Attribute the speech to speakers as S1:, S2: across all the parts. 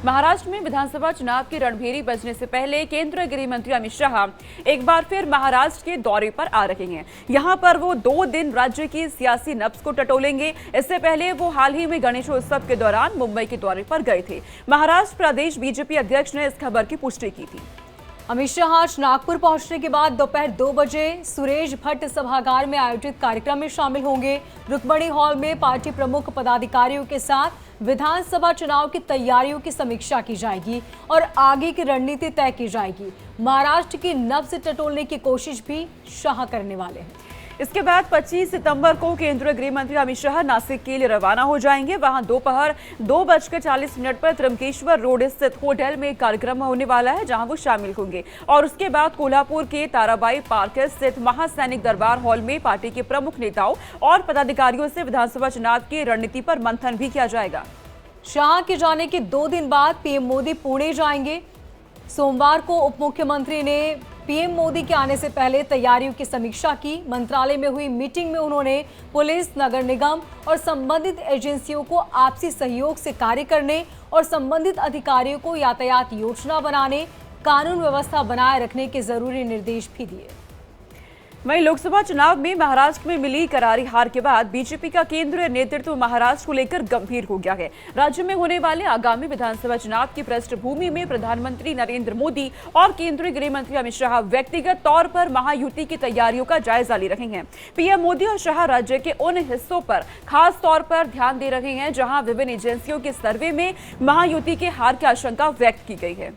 S1: महाराष्ट्र में विधानसभा चुनाव की रणभेरी बजने से पहले केंद्रीय गृह मंत्री अमित शाह एक बार फिर महाराष्ट्र के दौरे पर आ रहे हैं। यहां पर वो 2 दिन राज्य की सियासी नब्ज को टटोलेंगे। इससे पहले वो हाल ही में गणेशोत्सव के दौरान मुंबई के दौरे पर गए थे। महाराष्ट्र प्रदेश बीजेपी अध्यक्ष ने इस खबर की पुष्टि की थी।
S2: अमित शाह आज नागपुर पहुंचने के बाद दोपहर 2 बजे सुरेश भट्ट सभागार में आयोजित कार्यक्रम में शामिल होंगे। रुक्मणी हॉल में पार्टी प्रमुख पदाधिकारियों के साथ विधानसभा चुनाव की तैयारियों की समीक्षा की जाएगी और आगे की रणनीति तय की जाएगी। महाराष्ट्र की नब्ज टटोलने की कोशिश भी शाह करने वाले हैं।
S1: इसके बाद 25 सितंबर को केंद्रीय गृह मंत्री अमित शाह नासिक के लिए रवाना हो जाएंगे। वहां दोपहर 2:40 पर त्र्यंबकेश्वर रोड स्थित होटल में कार्यक्रम होने वाला है, जहां वो शामिल होंगे। और उसके बाद कोल्हापुर के ताराबाई पार्क स्थित महासैनिक दरबार हॉल में पार्टी के प्रमुख नेताओं और पदाधिकारियों से विधानसभा चुनाव की रणनीति पर मंथन भी किया जाएगा।
S2: शाह के जाने के 2 दिन बाद पीएम मोदी पुणे जाएंगे। सोमवार को उप मुख्यमंत्री ने पीएम मोदी के आने से पहले तैयारियों की समीक्षा की। मंत्रालय में हुई मीटिंग में उन्होंने पुलिस, नगर निगम और संबंधित एजेंसियों को आपसी सहयोग से कार्य करने और संबंधित अधिकारियों को यातायात योजना बनाने, कानून व्यवस्था बनाए रखने के जरूरी निर्देश भी दिए।
S1: वहीं लोकसभा चुनाव में महाराष्ट्र में मिली करारी हार के बाद बीजेपी का केंद्रीय नेतृत्व महाराष्ट्र को लेकर गंभीर हो गया है। राज्य में होने वाले आगामी विधानसभा चुनाव की पृष्ठभूमि में प्रधानमंत्री नरेंद्र मोदी और केंद्रीय गृह मंत्री अमित शाह व्यक्तिगत तौर पर महायुति की तैयारियों का जायजा ले रहे हैं। पीएम मोदी और शाह राज्य के उन हिस्सों पर खास तौर पर ध्यान दे रहे हैं जहां विभिन्न एजेंसियों के सर्वे में महायुति के हार की आशंका व्यक्त की गई है।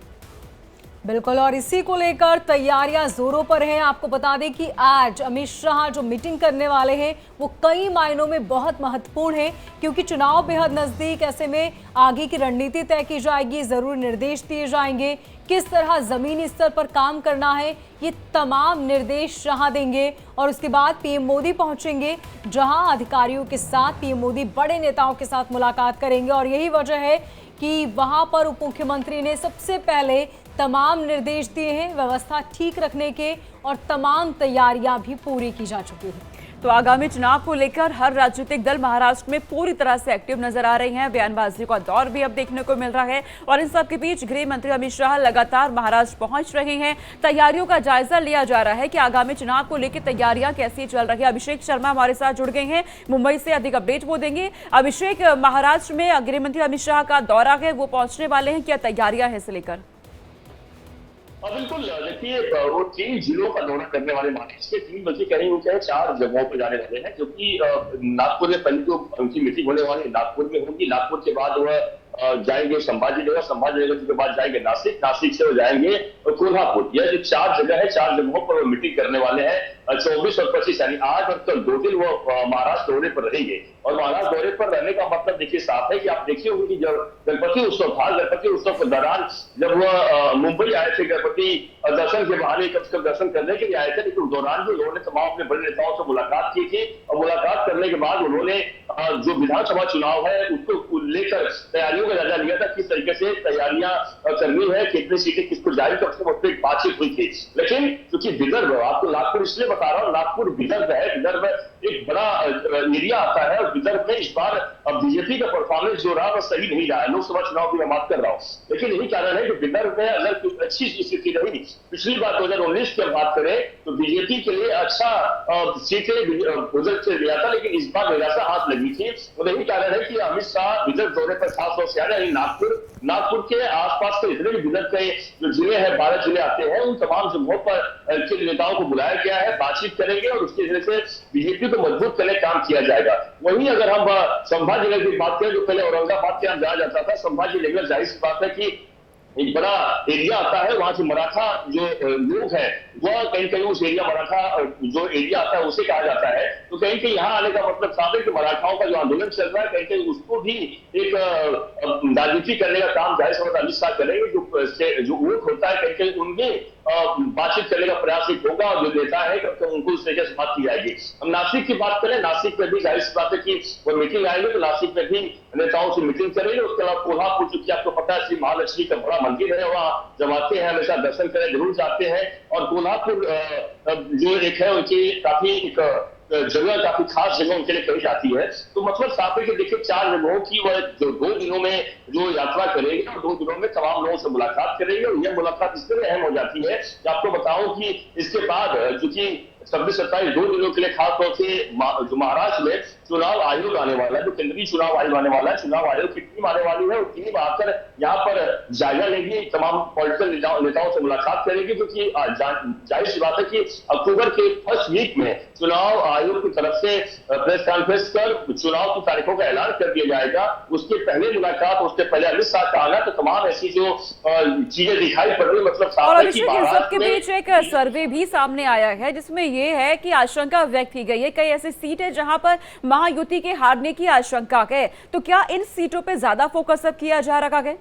S2: बिल्कुल, और इसी को लेकर तैयारियां जोरों पर हैं। आपको बता दें कि आज अमित शाह जो मीटिंग करने वाले हैं वो कई मायनों में बहुत महत्वपूर्ण है, क्योंकि चुनाव बेहद नजदीक। ऐसे में आगे की रणनीति तय की जाएगी, जरूरी निर्देश दिए जाएंगे, किस तरह जमीनी स्तर पर काम करना है, ये तमाम निर्देश शाह देंगे। और उसके बाद पीएम मोदी पहुंचेंगे, जहां अधिकारियों के साथ पीएम मोदी बड़े नेताओं के साथ मुलाकात करेंगे। और यही वजह है कि वहां पर उप मुख्यमंत्री ने सबसे पहले तमाम निर्देश दिए हैं व्यवस्था ठीक रखने के, और तमाम तैयारियां भी पूरी की जा चुकी हैं।
S1: तो आगामी चुनाव को लेकर हर राजनीतिक दल महाराष्ट्र में पूरी तरह से एक्टिव नजर आ रहे हैं। बयानबाजी का दौर भी अब देखने को मिल रहा है। और इन सब के बीच गृह मंत्री अमित शाह लगातार महाराष्ट्र पहुंच रहे हैं। तैयारियों का जायजा लिया जा रहा है कि आगामी चुनाव को लेकर तैयारियां कैसी चल रही है। अभिषेक शर्मा हमारे साथ जुड़ गए हैं, मुंबई से अधिक अपडेट वो देंगे। अभिषेक, महाराष्ट्र में गृह मंत्री अमित शाह का दौरा है, वो पहुंचने वाले हैं, क्या तैयारियां हैं इसे लेकर?
S3: बिल्कुल, देखिए वो 3 जिलों का दौरा करने वाले महाराष्ट्र के 3 बल्कि कहीं उनके 4 जगहों पर जाने वाले हैं, क्योंकि नागपुर में पहले जो उनकी मीटिंग होने वाली नागपुर में होगी। नागपुर के बाद वह जाएंगे संभाजीनगर, संभाजीनगर के बाद जाएंगे नासिक, नासिक से वो जाएंगे कोल्हापुर। यह जो 4 जगह है, 4 जगहों पर वो मीटिंग करने वाले हैं। 24 और 25 यानी आज और कल 2 दिन वो महाराष्ट्र दौरे पर रहेंगे। और महाराष्ट्र दौरे पर रहने का मतलब देखिए साफ है कि आप देखिए होंगे कि जब गणपति उत्सव था, गणपति उत्सव के दौरान जब वह मुंबई आए थे गणपति दर्शन के बहाने कम से कम दर्शन करने के लिए आए थे, लेकिन उस दौरान भी उन्होंने तमाम अपने बड़े नेताओं से मुलाकात की थी। और मुलाकात करने के बाद उन्होंने जो विधानसभा चुनाव है उसको लेकर तैयारियों का जायजा लिया था, किस तरीके से तैयारियां करनी है, कितनी सीटें किसको जारी, तो उसमें बातचीत हुई थी। लेकिन क्योंकि विदर्भ, आपको नागपुर इसलिए बता रहा हूँ, नागपुर विदर्भ है, विदर्भ एक बड़ा एरिया आता है। और विदर्भ में इस बार बीजेपी का परफॉर्मेंस जो रहा वो सही नहीं रहा है। लोकसभा चुनाव की मैं बात कर रहा हूँ, लेकिन यही कारण है कि विदर्भ में अगर अच्छी स्थिति रही, पिछली बार 2019 की बात करें तो बीजेपी के लिए अच्छा सीटें गुजर से लिया था, लेकिन इस बार निराशा हाथ लगी थी। और यही कारण है कि अमित शाह विदर्भ दौरे पर खास तौर से आ रहे हैं। नागपुर के आसपास के जितने भी विदर्भ के जो जिले हैं, 12 जिले आते हैं, उन तमाम जगहों पर के नेताओं को बुलाया गया है, बातचीत करेंगे और उसकी वजह से बीजेपी को मजबूत करने का काम किया जाएगा। वहीं अगर हम संभाजीनगर की बात करें, जो पहले औरंगाबाद से हम जाया जाता था, संभाजीनगर जाहिर सी बात है कि एक बड़ा एरिया आता है। वहां से मराठा जो लोग हैं वह कहीं कहीं उस एरिया मराठा जो एरिया आता है उसे कहा जाता है। तो कहीं कहीं यहाँ आने का मतलब साफ है कि मराठाओं का जो आंदोलन चल रहा है, कहीं कहीं उसको भी एक राजनीति करने का काम जाहिर समझ अमित शाह करेंगे। जो वोट होता है कहीं कहीं उनमें बातचीत करने का प्रयास एक होगा, और जो नेता है कब उनको उस तरीके से बात की जाएगी। हम नासिक की बात करें, नासिक में भी जाहिर सी बात है कि वो मीटिंग आएंगे, तो नासिक में भी नेताओं से मीटिंग करेंगे। उसके अलावा कोल्हापुर, चूंकि आपको पता है श्री महालक्ष्मी का बड़ा मंदिर है, वहाँ जब आते हैं हमेशा दर्शन करने जरूर जाते हैं। और कोल्हापुर जो एक है उनकी काफी एक जगह काफी खास जगह उनके लिए कही जाती है। तो मतलब साफ है कि देखिए 4 जगहों की वह जो 2 दिनों में जो यात्रा करेगी और 2 दिनों में तमाम लोगों से मुलाकात करेगी, और यह मुलाकात इसलिए अहम हो जाती है कि आपको बताऊं कि इसके बाद चूंकि 26-27 2 दिनों के लिए खासतौर से जो महाराष्ट्र में चुनाव आयोग आने वाला है, जो केंद्रीय चुनाव आयोग आने वाला है, चुनाव आयोग की टीम आने वाली है, और टीम आकर यहाँ पर जायजा लेगी, तमाम पॉलिटिकल नेताओं से मुलाकात करेगी, क्योंकि जाहिर सी बात है कि अक्टूबर के फर्स्ट वीक में चुनाव आयोग की तरफ से प्रेस कॉन्फ्रेंस कर चुनाव की तारीखों का ऐलान कर दिया जाएगा। उसके पहले मुलाकात, उसके पहले अमित शाह का आना, तो तमाम ऐसी जो चीजें दिखाई पड़ रही, मतलब
S1: और अभिषेक, इन सबके बीच एक सर्वे भी सामने आया है जिसमें ये है कि आशंका व्यक्त की गई है कई ऐसी सीटें जहां पर महायुति के हारने की आशंका है, तो क्या इन सीटों पे ज्यादा फोकस अब किया जा रहा है?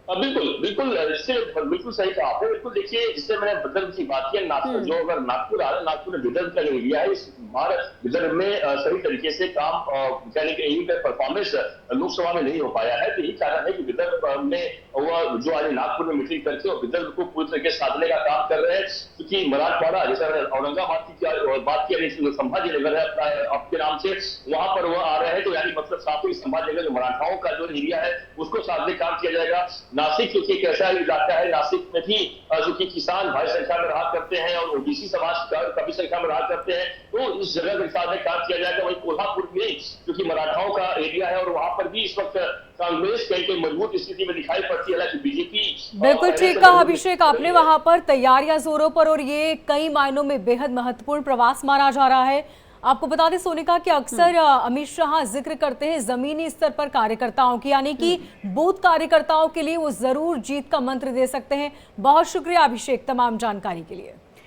S3: बिल्कुल बिल्कुल, इससे बिल्कुल सही कहा आपने। बिल्कुल देखिए, जिससे मैंने विदर्भ की बात की, नागपुर जो अगर नागपुर आ रहा है, नागपुर ने विदर्भ का जो एरिया है, इस बार विदर्भ में सही तरीके से काम यानी कि यही परफॉर्मेंस लोकसभा में नहीं हो पाया है। तो यही कारण है कि विदर्भ में वह जो आज नागपुर में मीटिंग करके और विदर्भ को पूरी तरीके से साधने का काम कर रहे हैं, क्योंकि मराठवाड़ा, जैसे औरंगाबाद की बात की, संभाजी नगर है आपके नाम से, वहां पर वह आ रहे हैं। तो यानी मतलब साफ ही संभाजी नगर जो मराठाओं का जो एरिया है उसको साधने का काम किया जाएगा। नासिक क्योंकि एक ऐसा इलाका है, नासिक में भी क्योंकि किसान भारी संख्या में रहा करते हैं और ओबीसी समाज काफी संख्या में रहा करते हैं, तो इस जगह के साथ काम किया जाएगा। वहीं कोल्हापुर में क्योंकि मराठाओं का एरिया है और वहां पर भी इस वक्त कांग्रेस कई मजबूत स्थिति में दिखाई पड़ती है, हालांकि बीजेपी।
S2: बिल्कुल ठीक कहा अभिषेक आपने, वहां पर तैयारियां जोरों पर और ये कई मायनों में बेहद महत्वपूर्ण प्रवास माना जा रहा है। आपको बता दें सोनिका कि अक्सर अमित शाह जिक्र करते हैं जमीनी स्तर पर कार्यकर्ताओं की, यानी कि बूथ कार्यकर्ताओं के लिए वो जरूर जीत का मंत्र दे सकते हैं। बहुत शुक्रिया अभिषेक तमाम जानकारी के लिए।